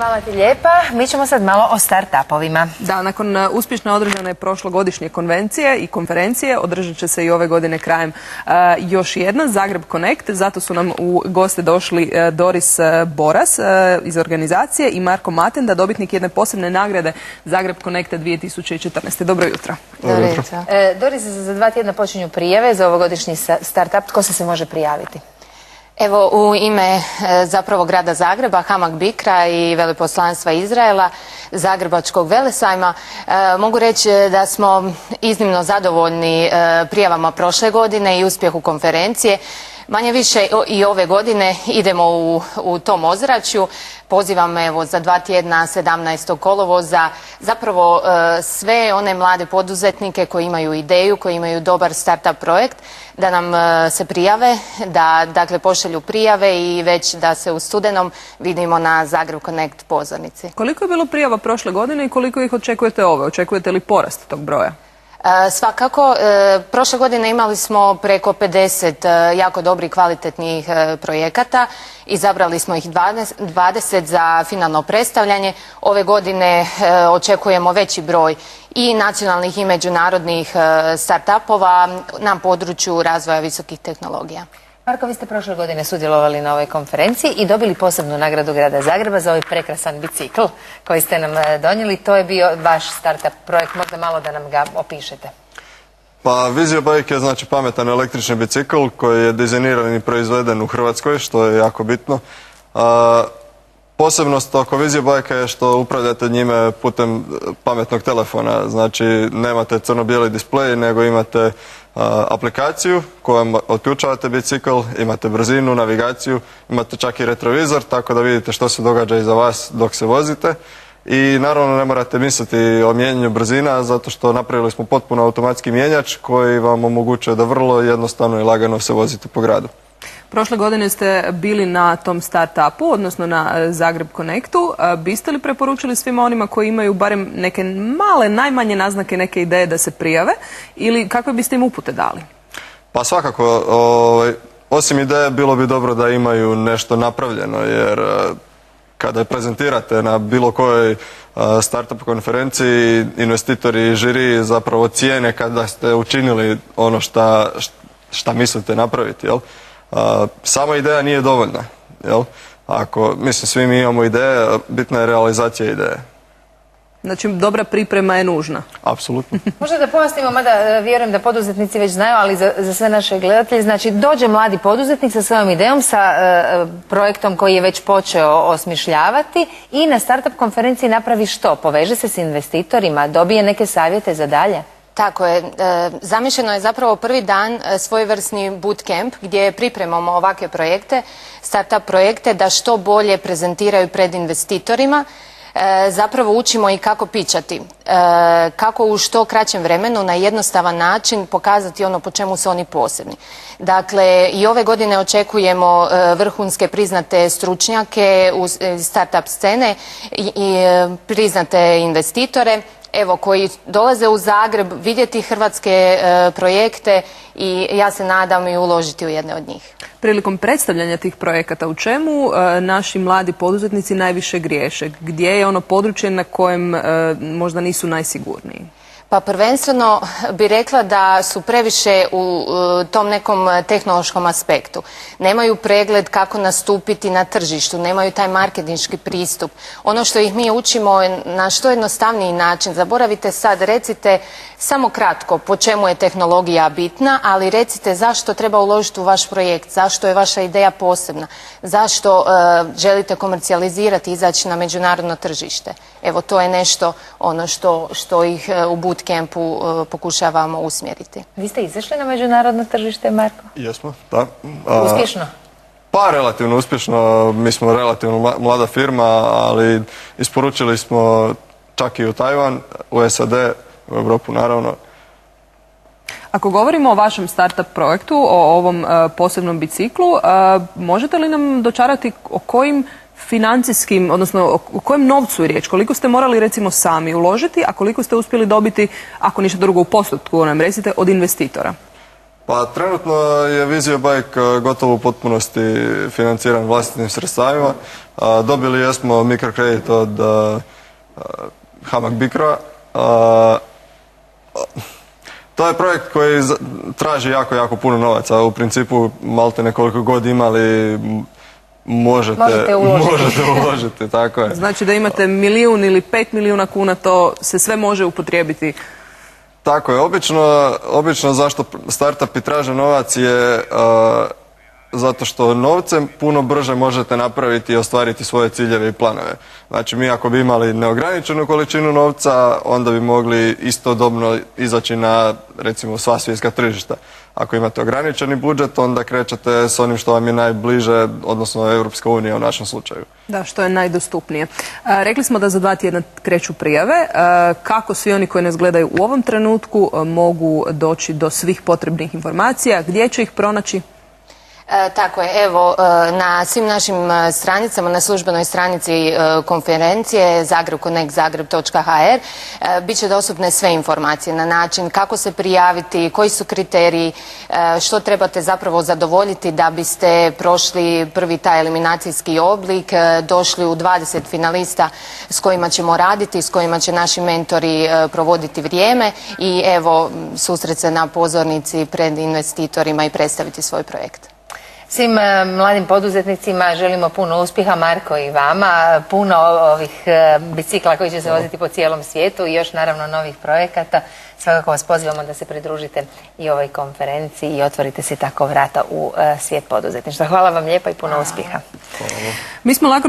Hvala ti lijepa. Mi ćemo sad malo o start-upovima. Da, nakon uspješno održane prošlogodišnje konvencije i konferencije održat će se i ove godine krajem još jedna, Zagreb Connect. Zato su nam u goste došli Doris Boras iz organizacije i Marko Matenda, dobitnik jedne posebne nagrade Zagreb Connecta 2014. Dobro jutro. Dobro jutro. Doris, za 2 tjedna počinju prijave za ovogodišnji start-up. Tko se može prijaviti? Evo, u ime zapravo grada Zagreba, Hamag Bikra i veleposlanstva Izraela, Zagrebačkog velesajma, mogu reći da smo iznimno zadovoljni prijavama prošle godine i uspjehu konferencije. Manje više i ove godine idemo u tom ozračju. Pozivam evo za 2 tjedna 17. kolovoza zapravo sve one mlade poduzetnike koji imaju ideju, koji imaju dobar startup projekt, da nam se prijave, da dakle pošalju prijave i već da se u studenom vidimo na Zagreb Connect pozornici. Koliko je bilo prijava prošle godine i koliko ih očekujete ove? Očekujete li porast tog broja? Svakako, prošle godine imali smo preko 50 jako dobrih kvalitetnih projekata, izabrali smo ih 20 za finalno predstavljanje. Ove godine očekujemo veći broj i nacionalnih i međunarodnih start-upova na području razvoja visokih tehnologija. Marko, vi ste prošle godine sudjelovali na ovoj konferenciji i dobili posebnu nagradu grada Zagreba za ovaj prekrasan bicikl koji ste nam donijeli. To je bio vaš startup projekt, možda malo da nam ga opišete. Pa Vizio Bike je znači pametan električni bicikl koji je dizajniran i proizveden u Hrvatskoj, što je jako bitno. Posebnost oko Vizio Bike je što upravljate njime putem pametnog telefona, znači nemate crno-bijeli displej nego imate aplikaciju kojom otključavate bicikl, imate brzinu, navigaciju, imate čak i retrovizor tako da vidite što se događa iza vas dok se vozite. I naravno ne morate misliti o mijenjanju brzina zato što napravili smo potpuno automatski mijenjač koji vam omogućuje da vrlo jednostavno i lagano se vozite po gradu. Prošle godine ste bili na tom start-upu, odnosno na Zagreb Connectu. Biste li preporučili svima onima koji imaju barem neke male, najmanje naznake, neke ideje da se prijave ili kakve biste im upute dali? Pa svakako, osim ideje bilo bi dobro da imaju nešto napravljeno jer kada je prezentirate na bilo kojoj startup konferenciji, investitori i žiri zapravo cijene kada ste učinili ono šta mislite napraviti, jel? Sama ideja nije dovoljna, jel? Mislim, svi mi imamo ideje, bitna je realizacija ideje. Znači, dobra priprema je nužna. Apsolutno. Možda da pojasnimo, mada vjerujem da poduzetnici već znaju, ali za sve naše gledatelje, znači dođe mladi poduzetnik sa svojom idejom, sa projektom koji je već počeo osmišljavati i na startup konferenciji napravi što? Poveže se s investitorima, dobije neke savjete za dalje? Tako je. Zamišljeno je zapravo prvi dan svojevrsni bootcamp gdje pripremamo ovakve projekte, startup projekte, da što bolje prezentiraju pred investitorima. Zapravo učimo i kako pičati, kako u što kraćem vremenu na jednostavan način pokazati ono po čemu su oni posebni. Dakle, i ove godine očekujemo vrhunske priznate stručnjake u startup scene i priznate investitore, evo, koji dolaze u Zagreb vidjeti hrvatske projekte i ja se nadam i uložiti u jedne od njih. Prilikom predstavljanja tih projekata, u čemu naši mladi poduzetnici najviše griješe? Gdje je ono područje na kojem možda nisu najsigurniji? Pa prvenstveno bi rekla da su previše u tom nekom tehnološkom aspektu. Nemaju pregled kako nastupiti na tržištu, nemaju taj marketinški pristup. Ono što ih mi učimo je na što jednostavniji način. Zaboravite sad, recite samo kratko po čemu je tehnologija bitna, ali recite zašto treba uložiti u vaš projekt, zašto je vaša ideja posebna, zašto želite komercijalizirati, izaći na međunarodno tržište. Evo, to je nešto ono što ih u bootcampu pokušavamo usmjeriti. Vi ste izašli na međunarodno tržište, Marko? Jesmo, da. Uspješno? Pa relativno uspješno. Mi smo relativno mlada firma, ali isporučili smo čak i u Tajvan, u SAD, u Europu naravno. Ako govorimo o vašem startup projektu, o ovom posebnom biciklu, možete li nam dočarati o kojim financijskim, odnosno o kojem novcu je riječ? Koliko ste morali recimo sami uložiti, a koliko ste uspjeli dobiti, ako ništa drugo u postotku nam recite, od investitora? Pa trenutno je Visio Bike gotovo u potpunosti financiran vlastitim sredstvima. Dobili jesmo mikrokredit od Hamag Bicra. To je projekt koji traži jako puno novaca. U principu malte nekoliko god imali možete uložiti, tako je. Znači da imate 1 ili 5 milijuna kuna, to se sve može upotrijebiti. Tako je, obično zašto startupi traže novac je zato što novcem puno brže možete napraviti i ostvariti svoje ciljeve i planove. Znači mi ako bi imali neograničenu količinu novca, onda bi mogli istodobno izaći na recimo sva svjetska tržišta. Ako imate ograničeni budžet, onda krećete s onim što vam je najbliže, odnosno Europska unija u našem slučaju. Da, što je najdostupnije. Rekli smo da za 2 tjedna kreću prijave. Kako svi oni koji nas gledaju u ovom trenutku mogu doći do svih potrebnih informacija? Gdje će ih pronaći? Tako je, evo na svim našim stranicama, na službenoj stranici konferencije zagrebconnect.zagreb.hr bit će dostupne sve informacije na način kako se prijaviti, koji su kriteriji, što trebate zapravo zadovoljiti da biste prošli prvi taj eliminacijski oblik, došli u 20 finalista s kojima ćemo raditi, s kojima će naši mentori provoditi vrijeme i evo susret se na pozornici pred investitorima i predstaviti svoj projekt. Svim mladim poduzetnicima želimo puno uspjeha, Marko i vama, puno ovih bicikla koji će se voziti po cijelom svijetu i još naravno novih projekata. Svakako vas pozivamo da se pridružite i ovoj konferenciji i otvorite si tako vrata u svijet poduzetništva. Hvala vam lijepa i puno uspjeha. Mi smo